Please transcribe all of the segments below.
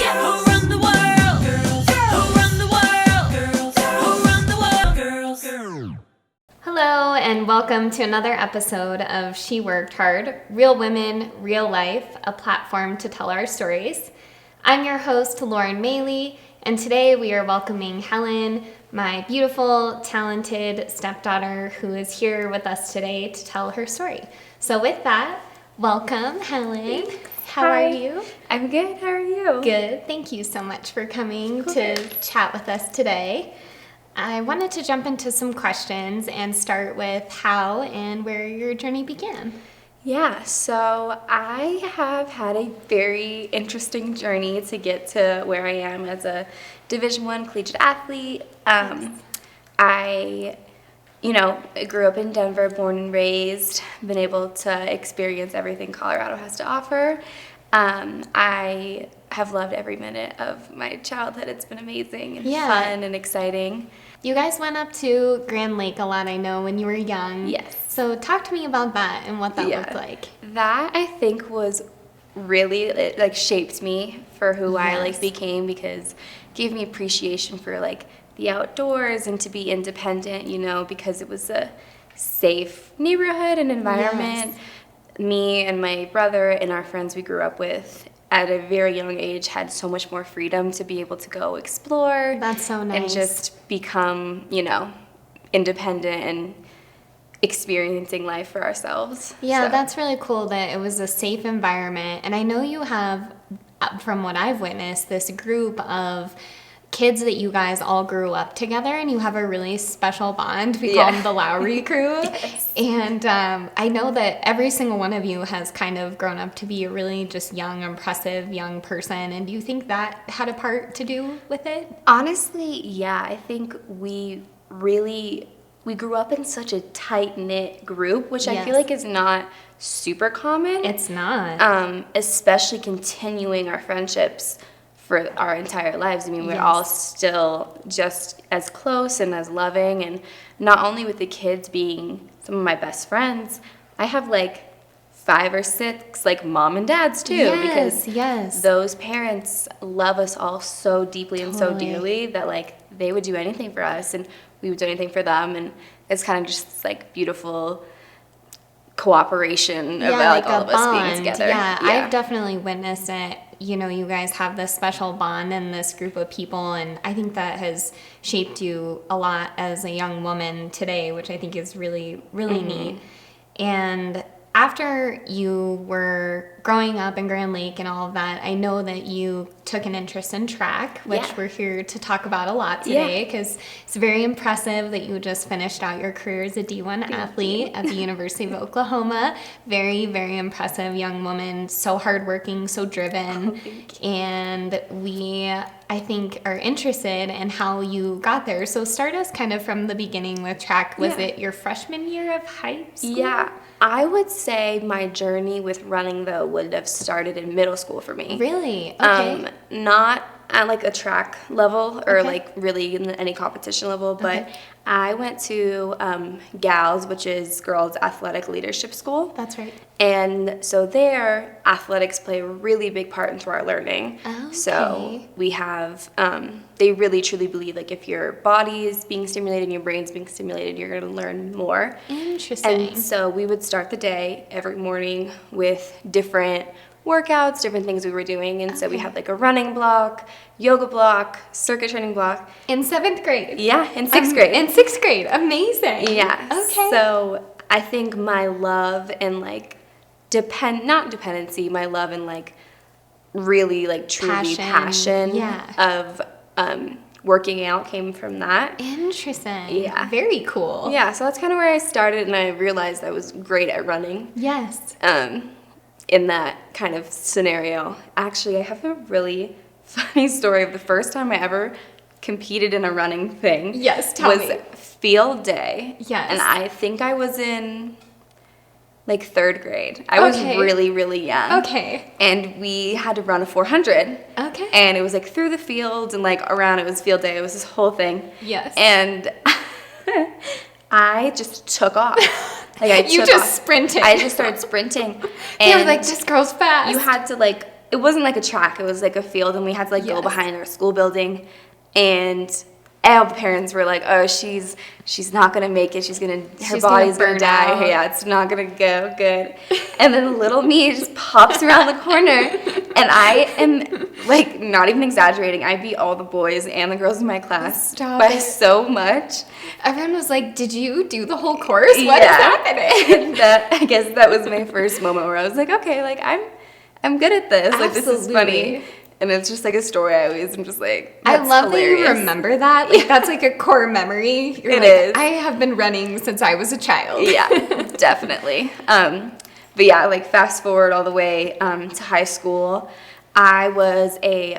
Yeah, who run the world? Girls. Who run the world? Girls. Who run the world? Girls. Hello, and welcome to another episode of She Worked Hard, Real Women, Real Life, a platform to tell our stories. I'm your host, Lauren Maley, and today we are welcoming Helen, my beautiful, talented stepdaughter who is here with us today to tell her story. So with that, welcome, Helen. How Hi. are you? I'm good. How are you? Good. Thank you so much for coming to chat with us today. I wanted to jump into some questions and start with how and where your journey began. Yeah, so I have had a very interesting journey to get to where I am as a Division I collegiate athlete. I grew up in Denver, born and raised, been able to experience everything Colorado has to offer. I have loved every minute of my childhood. It's been amazing and fun and exciting. You guys went up to Grand Lake a lot, I know, when you were young. Yes. So talk to me about that and what that looked like. That, I think, was really, it shaped me for who I became, because it gave me appreciation for the outdoors and to be independent, because it was a safe neighborhood and environment. Me and my brother and our friends we grew up with at a very young age had so much more freedom to be able to go explore. That's so nice. And just become, independent and experiencing life for ourselves. Yeah, So, that's really cool that it was a safe environment. And I know you have, from what I've witnessed, this group of kids that you guys all grew up together, and you have a really special bond. We call them the Lowry crew. And I know that every single one of you has kind of grown up to be a really just young, impressive young person. And do you think that had a part to do with it? honestly, yeah, I think we grew up in such a tight-knit group, which I feel like is not super common. It's not. Especially continuing our friendships for our entire lives. I mean, we're all still just as close and as loving, and not only with the kids being some of my best friends, I have 5 or 6 mom and dads too, because those parents love us all so deeply and so dearly that they would do anything for us and we would do anything for them, and it's kind of just this beautiful cooperation about all of us being together. Yeah, I've definitely witnessed it. You guys have this special bond and this group of people, and I think that has shaped you a lot as a young woman today, which I think is really, really neat. And after you were growing up in Grand Lake and all of that, I know that you took an interest in track, which we're here to talk about a lot today, because it's very impressive that you just finished out your career as a D1 athlete at the University of Oklahoma. Very, very impressive young woman, so hardworking, so driven. And we, I think, are interested in how you got there. So start us kind of from the beginning with track. Was it your freshman year of high school? Yeah. I would say my journey with running, though, would have started in middle school for me. Really? Okay. Not at a track level or really in any competition level, but I went to GALS, which is Girls Athletic Leadership School. That's right. And so there, athletics play a really big part into our learning. Okay. So we have, they really truly believe if your body is being stimulated and your brain's being stimulated, you're going to learn more. Interesting. And so we would start the day every morning with different workouts, different things we were doing. And so we had a running block, yoga block, circuit training block. In 7th grade? Yeah, in 6th grade. In 6th grade. Amazing. Yeah. Okay. So I think my love and not dependency, my love and really truly passion of working out came from that. Interesting. Yeah. Very cool. Yeah, so that's kind of where I started, and I realized I was great at running. Yes. In that kind of scenario. Actually, I have a really funny story of the first time I ever competed in a running thing. Yes, tell me. Was field day. Yes. And I think I was in 3rd grade. I was really, really young. Okay. And we had to run a 400. Okay. And it was through the field and around. It was field day. It was this whole thing. Yes. And I just took off. You just sprinted. I just started sprinting. And they were this girl's fast. You had to it wasn't like a track, it was like a field, and we had to like go Yes. behind our school building, and all the parents were like, oh, she's not gonna make it, her body's gonna burn die, out. yeah, it's not gonna go good. And then little me just pops around the corner, and I am like not even exaggerating, I beat all the boys and the girls in my class Stop by it. so much. Everyone was like, did you do the whole course? What is Yeah. happening? I guess that was my first moment where I was like, okay, like I'm good at this. Like, this is Absolutely. funny. And it's just like a story I always am just like, I that's love hilarious. that you remember that. Like, that's like a core memory. You're It like, is. I have been running since I was a child. Yeah, definitely. But yeah, like fast forward all the way to high school, I was a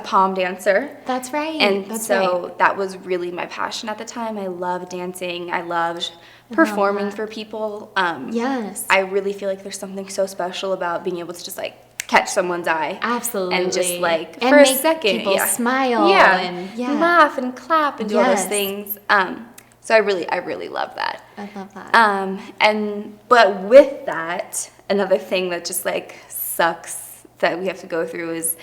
pom dancer. That's right. And that's so right. that was really my passion at the time. I loved dancing. I loved performing that. for people. Yes. I really feel like there's something so special about being able to just like catch someone's eye. Absolutely. And just like and for a make second, people yeah. smile Yeah. and Laugh and clap and do all those Yes. things. So I really love that. I love that. But with that, another thing that just like sucks that we have to go through is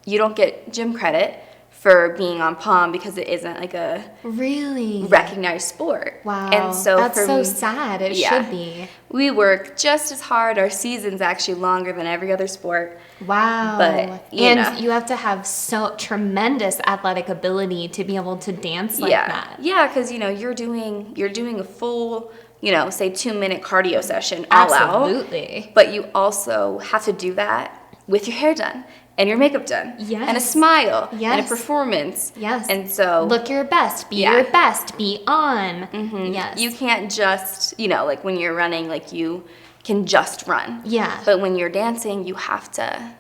you don't get gym credit for being on pom because it isn't like a Really? recognized sport. Wow. And so that's for so me, sad. It yeah. should be. We work just as hard. Our season's actually longer than every other sport. Wow. But, you and know. you have to have so tremendous athletic ability to be able to dance like yeah. that. Yeah, because you're doing a full, say 2-minute cardio session all out. Absolutely. But you also have to do that with your hair done and your makeup done. Yes. And a smile. And a Yes. performance. Yes. And so Look your best. Be Yeah. your best. Be on. Yes. you can't just, like when you're running, like you can just run. Yeah. But when you're dancing, you have to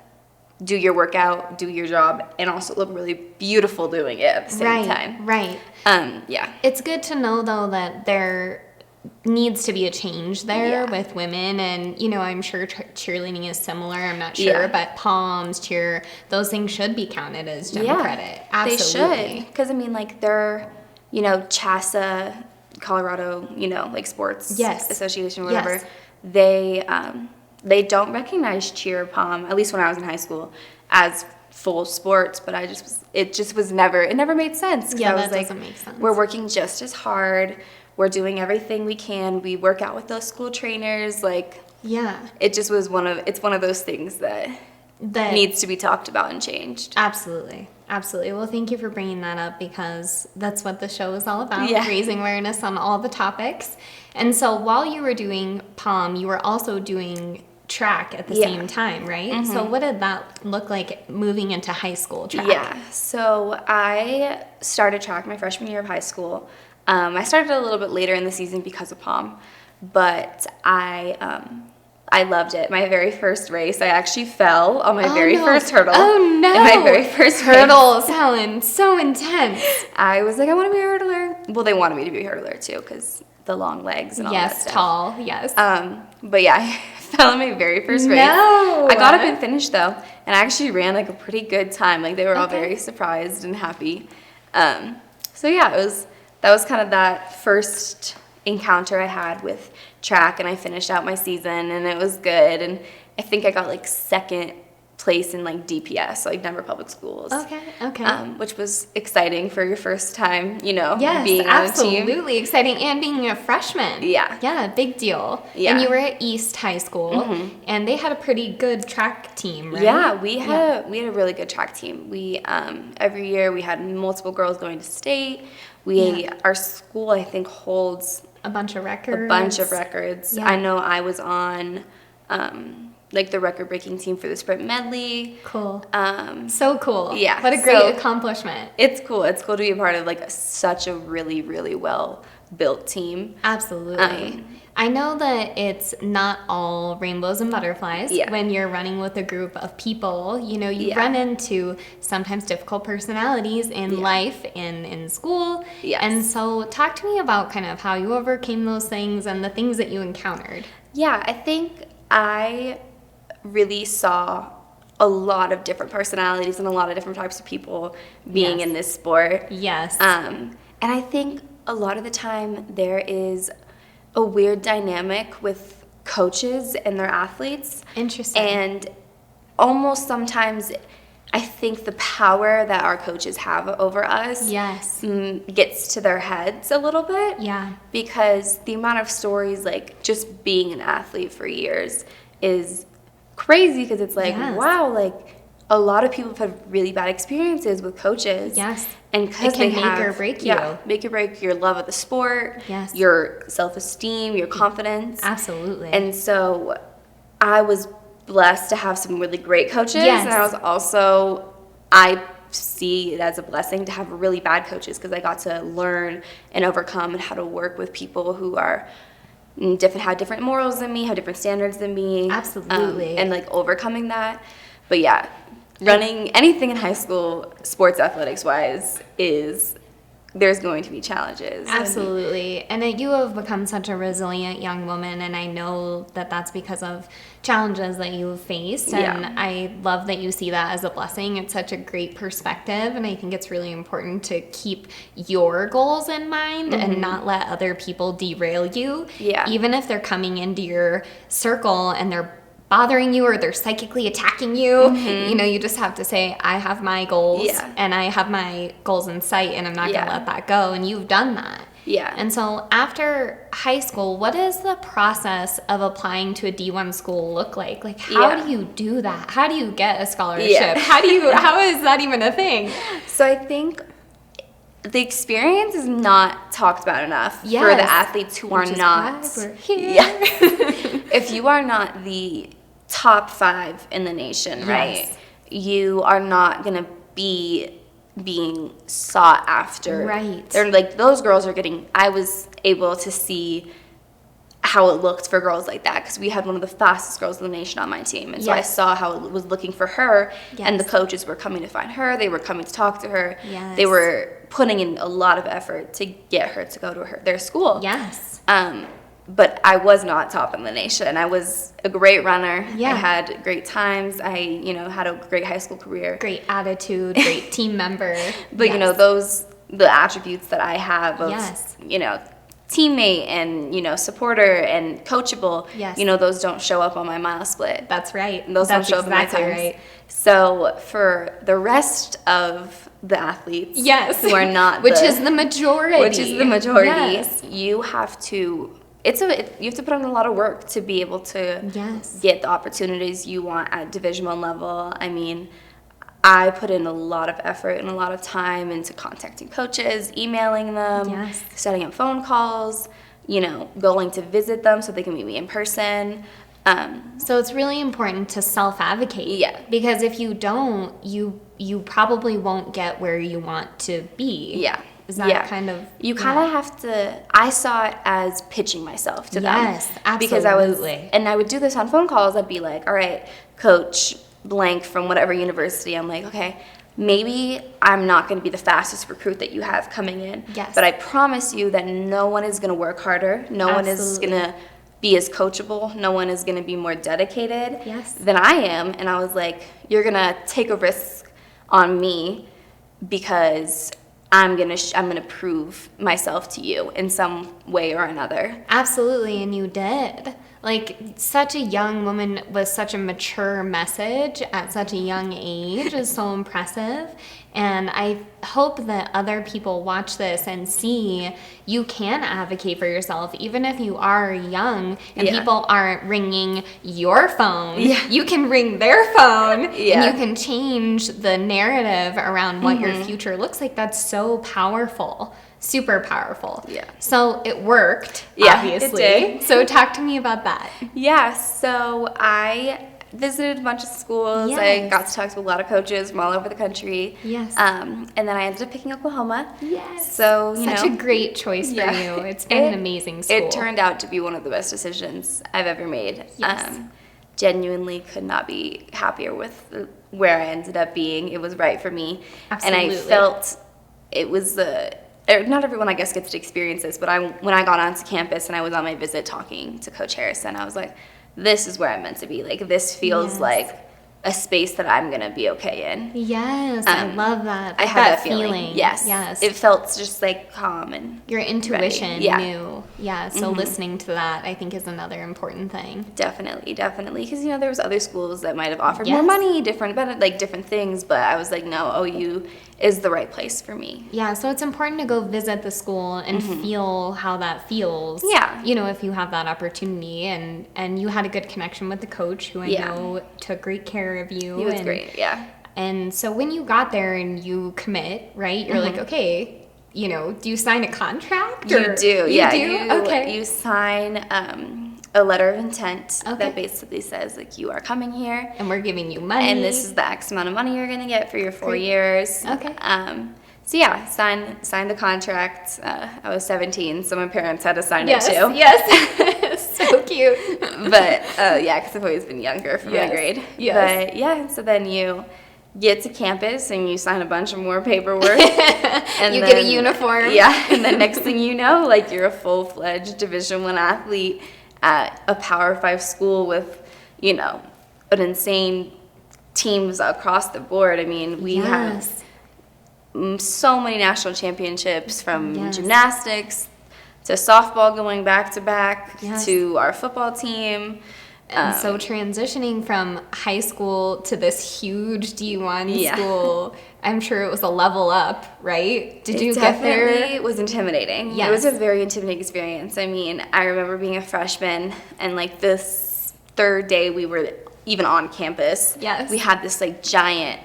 do your workout, do your job, and also look really beautiful doing it at the same time. Right. Yeah. It's good to know though that there needs to be a change there Yeah. with women, and I'm sure cheerleading is similar. I'm not sure, Yeah. but poms, cheer, those things should be counted as gym credit. Absolutely. They should. Because, like, they're, CHASA, Colorado, like, sports Yes. association, whatever. Yes. They don't recognize cheer or pom, at least when I was in high school, as full sports, but it never made sense. 'Cause Yeah, I was that like, doesn't make sense. we're working just as hard. We're doing everything we can. We work out with those school trainers. Like, Yeah. it's one of those things that needs to be talked about and changed. Absolutely. Absolutely. Well, thank you for bringing that up because that's what the show is all about, Yeah. raising awareness on all the topics. And so while you were doing POM, you were also doing track at the Yeah. same time, right? So what did that look like moving into high school track? Yeah, so I started track my freshman year of high school. I started a little bit later in the season because of pom, but I loved it. My very first race, I actually fell on my very first hurdle. Oh no! In my very first race. hurdles, Helen, so intense. I was like, I want to be a hurdler. Well, they wanted me to be a hurdler too, because the long legs and all that Yes, stuff. tall. Yes. But yeah, I fell in my very first race. No! I got up and finished though, and I actually ran like a pretty good time. Like they were all Okay. very surprised and happy. So yeah, that was kind of that first encounter I had with track, and I finished out my season, and it was good. And I think I got like second place in like DPS, like Denver Public Schools. Okay. Which was exciting for your first time, Yes, being on a team. absolutely exciting, and being a freshman. Yeah. Yeah, big deal. Yeah. And you were at East High School, and they had a pretty good track team, right? Yeah, we had a really good track team. We every year we had multiple girls going to state. Our school I think holds A bunch of records. a bunch of records. Yeah. I know I was on like the record breaking team for the sprint medley. Cool. So cool. yeah, What a great so- accomplishment. It's cool. It's cool to be a part of like such a really, really well built team. Absolutely. I know that it's not all rainbows and butterflies Yeah. when you're running with a group of people. You Yeah. run into sometimes difficult personalities in life and in school. Yes. And so talk to me about kind of how you overcame those things and the things that you encountered. Yeah, I think I really saw a lot of different personalities and a lot of different types of people being Yes. in this sport. Yes. And I think a lot of the time there is a weird dynamic with coaches and their athletes. Interesting. And almost sometimes I think the power that our coaches have over us Yes. gets to their heads a little bit. Yeah. Because the amount of stories, like, just being an athlete for years is crazy, because it's like, Yes. wow, like, a lot of people have had really bad experiences with coaches. Yes. And because It can they make have, or break you. Yeah, make or break your love of the sport, Yes. your self-esteem, your confidence. Absolutely. And so I was blessed to have some really great coaches. Yes. And I was also, I see it as a blessing to have really bad coaches, because I got to learn and overcome and how to work with people who are have different morals than me, have different standards than me. Absolutely. And like overcoming that. But yeah, running anything in high school, sports athletics wise, there's going to be challenges. Absolutely. And you have become such a resilient young woman, and I know that that's because of challenges that you've faced. And Yeah. I love that you see that as a blessing. It's such a great perspective, and I think it's really important to keep your goals in mind and not let other people derail you. Yeah. Even if they're coming into your circle and they're bothering you or they're psychically attacking you, you know, you just have to say, I have my goals Yeah. and I have my goals in sight, and I'm not going Yeah. to let that go. And you've done that. Yeah. And so after high school, what does the process of applying to a D1 school look like? Like, how Yeah. do you do that? How do you get a scholarship? Yeah. How is that even a thing? So I think the experience is not talked about enough for Yes. the athletes who are Which is not. why we're here. Yeah. If you are not the top 5 in the nation, right? Yes. You are not gonna be being sought after. Right. They're like, those girls are getting. I was able to see how it looked for girls like that, because we had one of the fastest girls in the nation on my team, and so I Yes. saw how it was looking for her, and the Yes. coaches were coming to find her. They were coming to talk to her. Yes. They were putting in a lot of effort to get her to go to their school. Yes. But I was not top in the nation. I was a great runner. Yeah. I had great times. I, had a great high school career. Great attitude, great team member. But, Yes. the attributes that I have of, Yes. teammate and, supporter and coachable, Yes. those don't show up on my mile split. That's right. Those That's don't show exactly up in my times. right. So for the rest of the athletes Yes. who are not Which is the majority. Yes. you have to you have to put in a lot of work to be able to Yes. get the opportunities you want at Division I level. I mean, I put in a lot of effort and a lot of time into contacting coaches, emailing them, Yes. setting up phone calls, going to visit them so they can meet me in person. So it's really important to self-advocate. Yeah. Because if you don't, you probably won't get where you want to be. Yeah. Is that Yeah. kind of... You kind of have to. I saw it as pitching myself to them. Yes, Because absolutely. I would do this on phone calls. I'd be like, all right, coach blank from whatever university. I'm like, okay, maybe I'm not going to be the fastest recruit that you have coming in. Yes. But I promise you that no one is going to work harder. No one is Absolutely. going to be as coachable. No one is going to be more dedicated Yes. than I am. And I was like, you're going to take a risk on me because I'm gonna prove myself to you in some way or another. Absolutely, and you did. Like, such a young woman with such a mature message at such a young age is so impressive. And I hope that other people watch this and see you can advocate for yourself, even if you are young and Yeah. people aren't ringing your phone. Yeah. You can ring their phone Yeah. and you can change the narrative around what your future looks like. That's so powerful. Super powerful. Yeah. So it worked, Yeah, it obviously. did. So talk to me about that. Yeah, so I visited a bunch of schools. I Yes. got to talk to a lot of coaches from all over the country. Yes. And then I ended up picking Oklahoma. Yes. So, Such a great choice for Yeah. you. It's been an amazing school. It turned out to be one of the best decisions I've ever made. Yes. Genuinely could not be happier with where I ended up being. It was right for me. Absolutely. And I felt it was not everyone, I guess, gets to experience this, but when I got onto campus and I was on my visit talking to Coach Harrison, I was like, this is where I'm meant to be. Like, this feels Yes. like a space that I'm going to be okay in. Yes, I love that. I had that feeling. Yes. Yes. It felt just like calm and your intuition ready. Yeah. knew. Yeah, so listening to that I think is another important thing. Definitely. Because, there was other schools that might have offered Yes. more money, different things, but I was like, no, OU is the right place for me. Yeah, so it's important to go visit the school and feel how that feels. Yeah. If you have that opportunity, and you had a good connection with the coach who I know took great care of you. He was great, yeah. And so when you got there and you commit, right, you're like, okay, do you sign a contract? You do, yeah. You do? Okay. You sign a letter of intent that basically says, like, you are coming here. And we're giving you money. And this is the X amount of money you're going to get for your 4 years. Okay. So, yeah, sign the contract. I was 17, so my parents had to sign it, too. Yes. So cute. But, because I've always been younger from my grade. Yes. But, yeah, so then you get to campus and you sign a bunch of more paperwork. And you then, get a uniform. Yeah, and then next thing you know, like, you're a full-fledged Division I athlete at a Power 5 school with, an insane teams across the board. I mean, we have so many national championships, from gymnastics to softball going back to back to our football team. And so transitioning from high school to this huge D1 school, I'm sure it was a level up, right? Did you get there? It definitely was intimidating. Yes. It was a very intimidating experience. I mean, I remember being a freshman, and like this third day we were even on campus. Yes. We had this like giant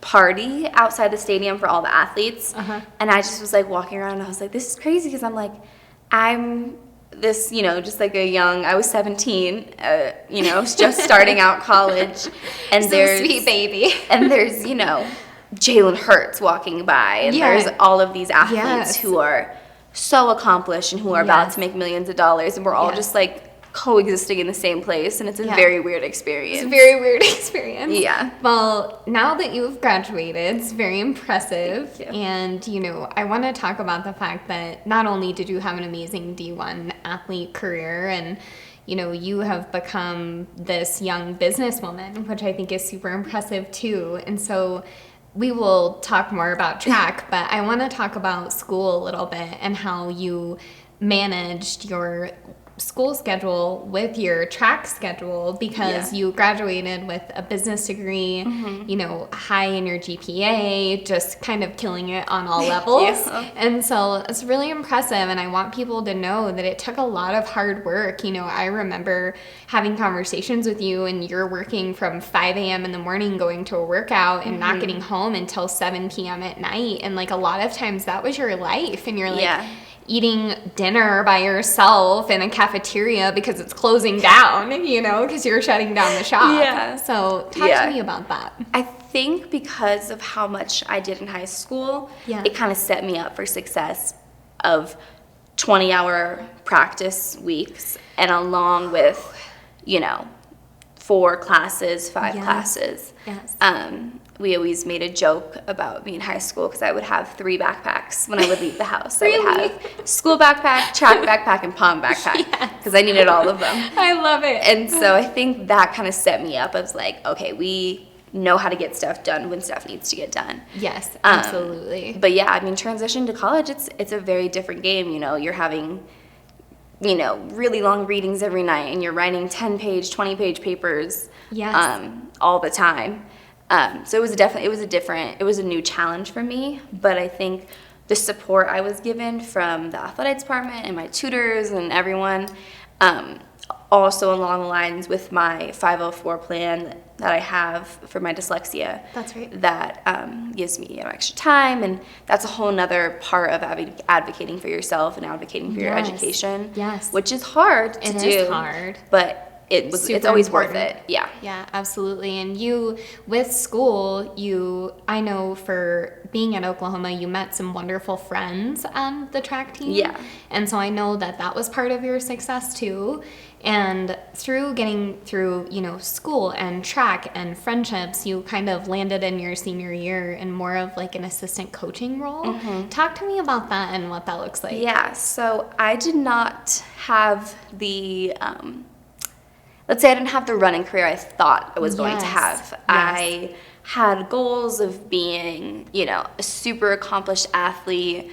party outside the stadium for all the athletes. And I just was like walking around, and I was like, this is crazy, because I'm like, I'm this, just like I was 17, just starting out college, and So there's sweet baby. and there's, Jalen Hurts walking by, and there's all of these athletes who are so accomplished and who are about to make millions of dollars, and we're all just like coexisting in the same place, and it's a very weird experience. It's a very weird experience. Yeah. Well, now that you've graduated, it's very impressive. And, I want to talk about the fact that not only did you have an amazing D1 athlete career, and, you have become this young businesswoman, which I think is super impressive too. And so we will talk more about track, but I want to talk about school a little bit and how you managed your school schedule with your track schedule, because you graduated with a business degree, high in your GPA, just kind of killing it on all levels. And so it's really impressive, and I want people to know that it took a lot of hard work. I remember having conversations with you, and you're working from 5 a.m. in the morning going to a workout and not getting home until 7 p.m. at night, and like a lot of times that was your life, and you're like eating dinner by yourself in a cafeteria because it's closing down, because you're shutting down the shop. So talk to me about that. I think because of how much I did in high school, it kind of set me up for success of 20-hour practice weeks, and along with, 4 classes, 5 classes. We always made a joke about me in high school, because I would have 3 backpacks when I would leave the house. I would have school backpack, track backpack, and pom backpack, because I needed all of them. I love it. And so I think that kind of set me up. I was like, okay, we know how to get stuff done when stuff needs to get done. Yes, absolutely. But yeah, I mean, transition to college, it's a very different game. You're having, really long readings every night, and you're writing 10-page, 20-page papers all the time. So it was a new challenge for me, but I think the support I was given from the athletics department and my tutors and everyone, also along the lines with my 504 plan that I have for my dyslexia. That's right. That gives me extra time, and that's a whole nother part of advocating for yourself and advocating for your education. Yes. Which is hard to do. It is hard. But it's always worth it. Yeah. Yeah, absolutely. And you, with school, I know for being at Oklahoma, you met some wonderful friends on the track team. Yeah. And so I know that was part of your success too. And through getting through, school and track and friendships, you kind of landed in your senior year in more of like an assistant coaching role. Talk to me about that and what that looks like. Yeah. So I did not have the let's say I didn't have the running career I thought I was going to Yes. have. Yes. I had goals of being, a super accomplished athlete,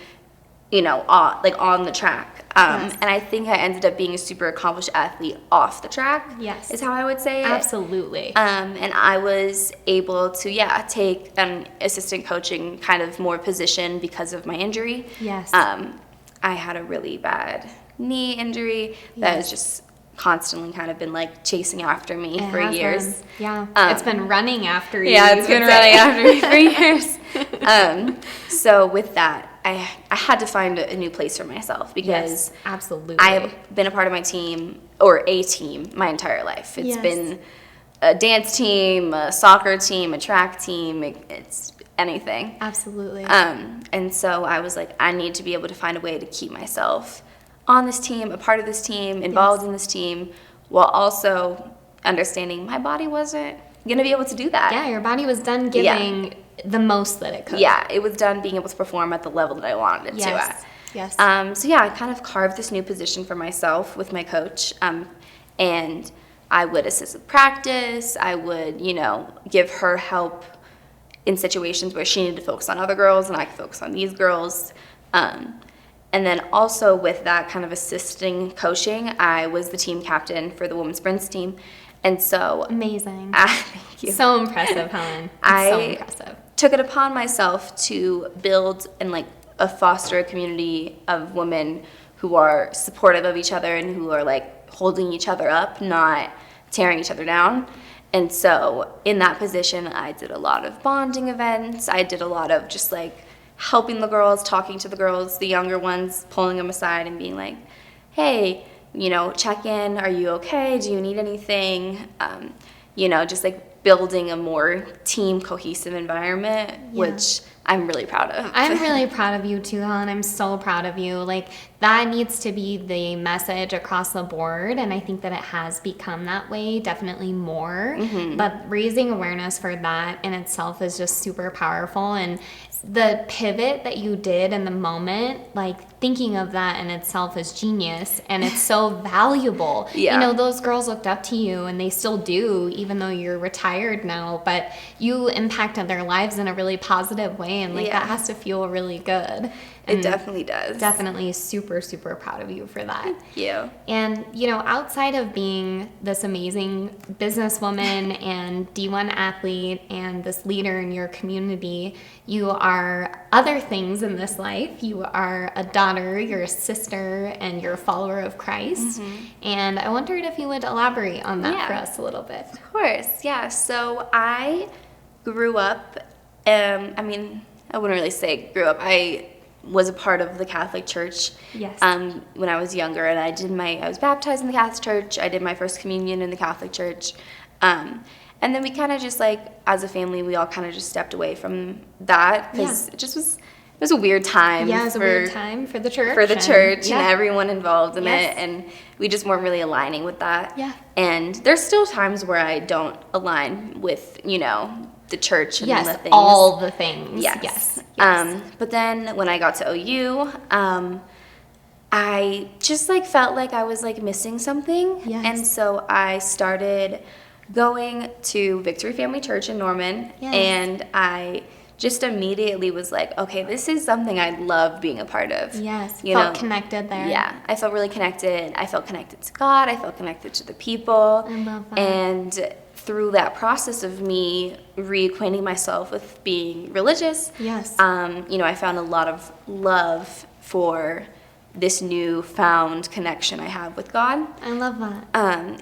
on the track. Yes. And I think I ended up being a super accomplished athlete off the track. Yes. Is how I would say it. Absolutely. And I was able to, take an assistant coaching kind of more position because of my injury. Yes. I had a really bad knee injury that has just constantly kind of been like chasing after me It for has years. been. Yeah. It's been running after you. Yeah, you it's been could running say. after me for years. So with that, I had to find a new place for myself because Yes, absolutely. I have been a part of my team or a team my entire life. It's Yes. been a dance team, a soccer team, a track team. It's anything. Absolutely. And so I was like, I need to be able to find a way to keep myself on this team, a part of this team, involved in this team, while also understanding my body wasn't going to be able to do that. Yeah, your body was done giving the most that it could. Yeah, it was done being able to perform at the level that I wanted it to Yes. at. Yes. I kind of carved this new position for myself with my coach, and I would assist with practice. I would, give her help in situations where she needed to focus on other girls and I could focus on these girls. And then also with that kind of assisting coaching, I was the team captain for the women's sprints team. And so Amazing. thank you. So impressive, Helen. It's so impressive. Took it upon myself to build and foster a community of women who are supportive of each other and who are holding each other up, not tearing each other down. And so in that position, I did a lot of bonding events. I did a lot of just helping the girls, talking to the girls, the younger ones, pulling them aside and being like, hey, check in. Are you okay? Do you need anything? Just building a more team cohesive environment, which I'm really proud of. I'm really proud of you too, Helen. I'm so proud of you. That needs to be the message across the board, and I think that it has become that way, definitely more. Mm-hmm. But raising awareness for that in itself is just super powerful, and the pivot that you did in the moment, thinking of that in itself is genius, and it's so valuable. Yeah. Those girls looked up to you, and they still do, even though you're retired now, but you impacted their lives in a really positive way, and that has to feel really good. It definitely does. Definitely super, super proud of you for that. Thank you. And, outside of being this amazing businesswoman and D1 athlete and this leader in your community, you are other things in this life. You are a daughter, you're a sister, and you're a follower of Christ. Mm-hmm. And I wondered if you would elaborate on that for us a little bit. Of course, yeah. So I grew up, I wouldn't really say grew up. I was a part of the Catholic Church Yes. when I was younger, and I was baptized in the Catholic Church. I did my first communion in the Catholic Church. And then we kind of just as a family, we all kind of just stepped away from that because it was a weird time. Yeah, it was a weird time for the church. And everyone involved in it, and we just weren't really aligning with that. Yeah. And there's still times where I don't align with, the church and Yes, the things. all the things. Yes. Yes. But then when I got to OU, I just felt like I was missing something. Yes. And so I started going to Victory Family Church in Norman, Yes. and I just immediately was like, okay, this is something I love being a part of. Yes. Felt connected there. Yeah, I felt really connected. I felt connected to God. I felt connected to the people. I love that. And through that process of me reacquainting myself with being religious, Yes. I found a lot of love for this newfound connection I have with God. I love that.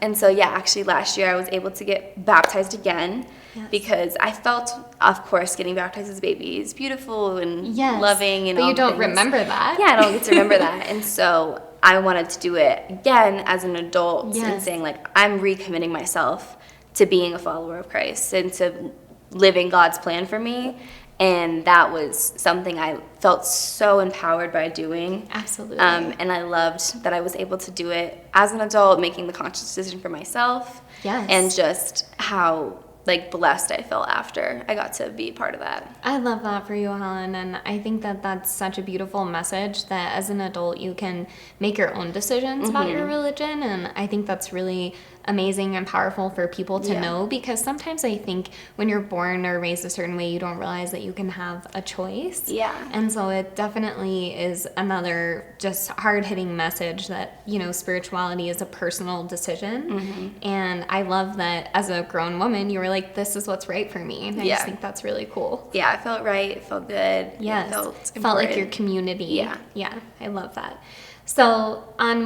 And so, actually last year I was able to get baptized again. Yes. Because I felt, of course, getting baptized as a baby is beautiful and Yes. loving and but all you don't things. remember that. Yeah, I don't get to remember that. And so I wanted to do it again as an adult and Yes. saying, I'm recommitting myself to being a follower of Christ and to living God's plan for me. And that was something I felt so empowered by doing. Absolutely. And I loved that I was able to do it as an adult, making the conscious decision for myself. Yes. And just how like blessed I felt after I got to be a part of that. I love that for you, Helen, and I think that that's such a beautiful message that as an adult you can make your own decisions about your religion, and I think that's really amazing and powerful for people to know, because sometimes I think when you're born or raised a certain way, you don't realize that you can have a choice. Yeah. And so it definitely is another just hard-hitting message that, you know, spirituality is a personal decision. And I love that as a grown woman, you were like, this is what's right for me. And I just think that's really cool. Yeah, it felt right. It felt good. Yes. It felt Felt like your important. community. Yeah. Yeah, I love that. So on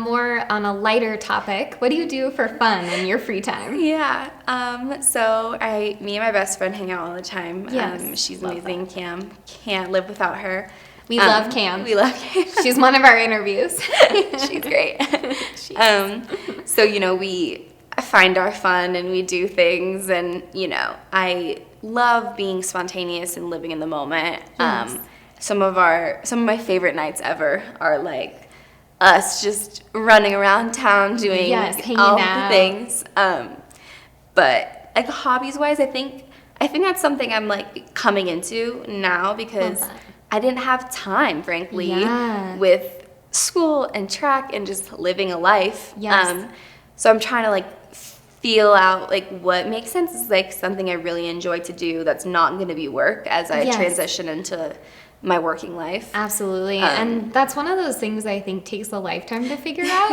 a lighter topic, what do you do for fun in your free time? Yeah. So me and my best friend hang out all the time. Yes, She's love amazing. Cam, can't live without her. We love Cam. We love Cam. She's one of our interviews. She's great. So, you know, we find our fun and we do things, and, you know, I love being spontaneous and living in the moment. Yes. Some of my favorite nights ever are like us just running around town doing hanging all out. the things. But like hobbies wise, I think that's something I'm like coming into now, because Love that. I didn't have time, frankly, Yeah. with school and track and just living a life. Yes. So I'm trying to like feel out like what makes sense is like something I really enjoy to do that's not going to be work as I Yes. transition into my working life. Absolutely. And that's one of those things I think takes a lifetime to figure out.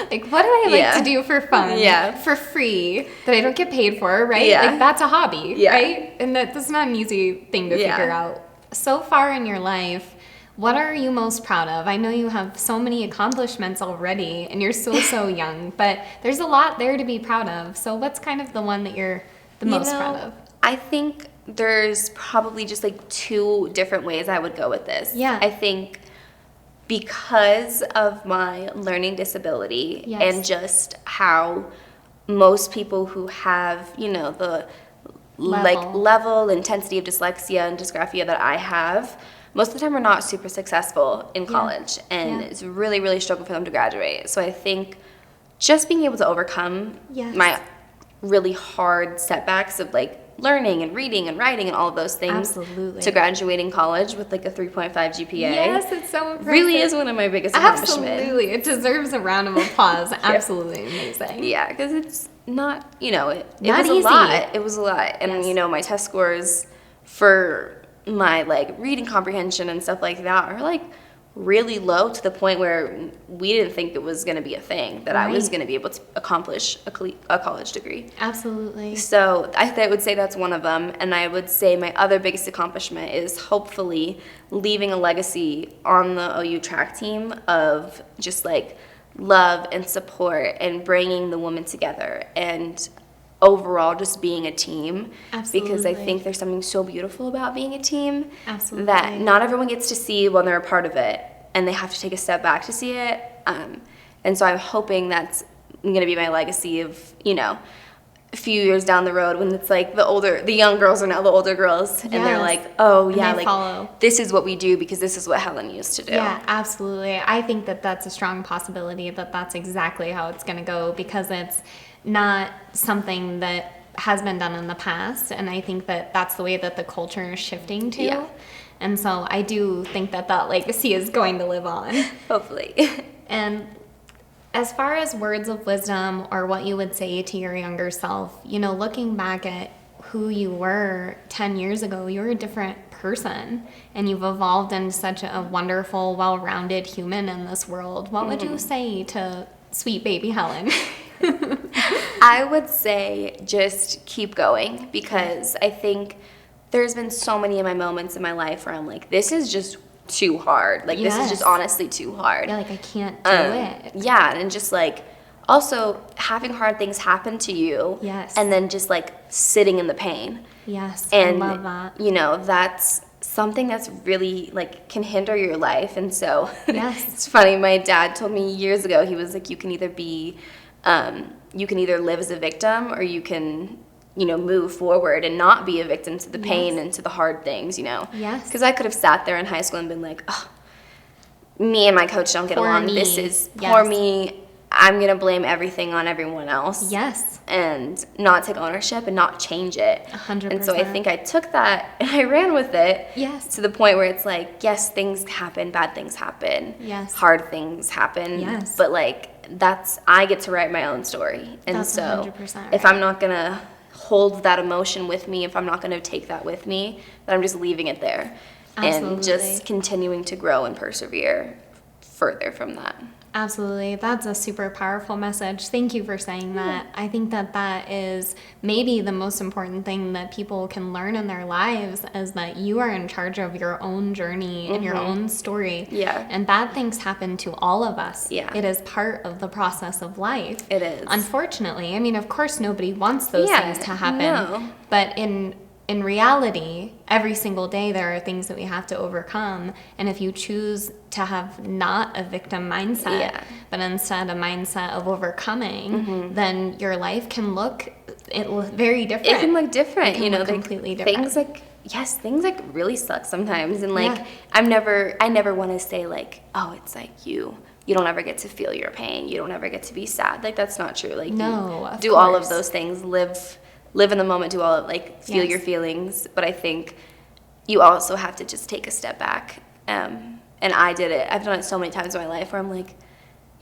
Like, what do I like to do for fun? Yeah. For free, that I don't get paid for, right? Yeah. Like, that's a hobby, Yeah. right? And that's not an easy thing to Yeah. figure out. So far in your life, what are you most proud of? I know you have so many accomplishments already, and you're still so young, but there's a lot there to be proud of. So what's kind of the one that you're the most proud of? I think there's probably just like two different ways I would go with this. Yeah. I think because of my learning disability Yes. and just how most people who have, you know, the level intensity of dyslexia and dysgraphia that I have, most of the time are not super successful in college, and Yeah. it's really, really struggle for them to graduate. So I think just being able to overcome Yes. my really hard setbacks of like learning and reading and writing and all of those things Absolutely. to graduating college with like a 3.5 GPA. Yes, it's so impressive. Really is one of my biggest accomplishments. Absolutely. It deserves a round of applause. Absolutely amazing. Yeah, because it's not, you know, it Not was easy. a lot. It was a lot. And, Yes. you know, my test scores for my, like, reading comprehension and stuff like that are, like, really low to the point where we didn't think it was going to be a thing, that I was Right. going to be able to accomplish a college degree. Absolutely. So I would say that's one of them. And I would say my other biggest accomplishment is hopefully leaving a legacy on the OU track team of just like love and support and bringing the women together and overall just being a team. Because I Absolutely. think there's something so beautiful about being a team Absolutely. that not everyone gets to see when they're a part of it, and they have to take a step back to see it. And so I'm hoping that's going to be my legacy of, you know, a few years down the road when it's like the young girls are now the older girls, and they're Yes. like, oh And yeah, they like follow. this is what we do because this is what Helen used to do. Yeah, absolutely. I think that that's a strong possibility that that's exactly how it's going to go, because it's not something that has been done in the past, and I think that that's the way that the culture is shifting to. Yeah. And so I do think that that legacy is going to live on. Hopefully. And as far as words of wisdom or what you would say to your younger self, you know, looking back at who you were 10 years ago, you're a different person, and you've evolved into such a wonderful, well-rounded human in this world. What would you say to sweet baby Helen? I would say just keep going, because I think there's been so many of my moments in my life where I'm like, this is just too hard. Like, this is Yes. just honestly too hard. Yeah, like I can't do it. Yeah, and just like also having hard things happen to you. Yes. And then just like sitting in the pain. Yes, And, I love that. you know, that's something that's really like can hinder your life. And so Yes. it's funny. My dad told me years ago, he was like, you can either live as a victim, or you can, you know, move forward and not be a victim to the pain and to the hard things, you know? Yes. Because I could have sat there in high school and been like, oh, me and my coach don't get Poor along. me. This is Yes. poor me. I'm going to blame everything on everyone else. Yes. And not take ownership and not change it. 100%. And so I think I took that and I ran with it. Yes. To the point where it's like, yes, things happen, bad things happen. Yes. Hard things happen. Yes. But like, I get to write my own story. And That's so 100% right. if I'm not going to hold that emotion with me, if I'm not going to take that with me, then I'm just leaving it there. Absolutely. And just continuing to grow and persevere further from that. Absolutely. That's a super powerful message. Thank you for saying that. I think that is maybe the most important thing that people can learn in their lives, is that you are in charge of your own journey and your own story. Yeah. And bad things happen to all of us. Yeah. It is part of the process of life. It is. Unfortunately. I mean, of course, nobody wants those things to happen. No. But in reality, every single day there are things that we have to overcome. And if you choose to have not a victim mindset, but instead a mindset of overcoming, then your life can look very different. It can look different. It can look completely different. Things like really suck sometimes. And like, Yeah. I never want to say like, oh, it's like you don't ever get to feel your pain. You don't ever get to be sad. Like, that's not true. Like, No, of do all of course. those things, live in the moment, do all of, like, feel Yes. your feelings. But I think you also have to just take a step back. And I did it. I've done it so many times in my life where I'm like,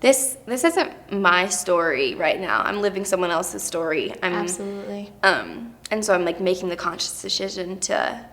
this isn't my story right now. I'm living someone else's story. Absolutely. And so I'm like making the conscious decision to,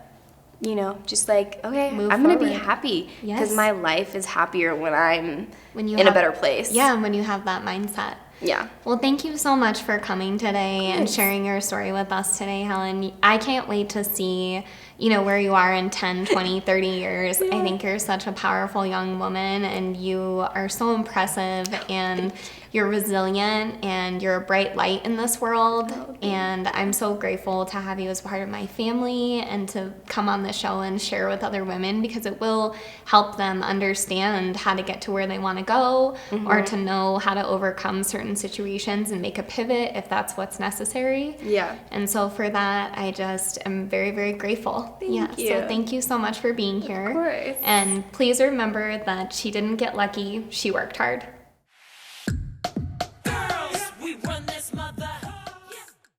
just like, okay, Move I'm going to be forward. happy, Yes. because my life is happier when I'm When you in a have- better place. Yeah, when you have that mindset. Yeah. Well, thank you so much for coming today and sharing your story with us today, Helen. I can't wait to see, where you are in 10, 20, 30 years. I think you're such a powerful young woman, and you are so impressive, and you're resilient, and you're a bright light in this world. And I'm so grateful to have you as part of my family and to come on the show and share with other women, because it will help them understand how to get to where they want to go, or to know how to overcome certain situations and make a pivot if that's what's necessary. Yeah. And so for that, I just am very, very grateful. Thank you. So thank you so much for being here. course. And please remember that she didn't get lucky. She worked hard.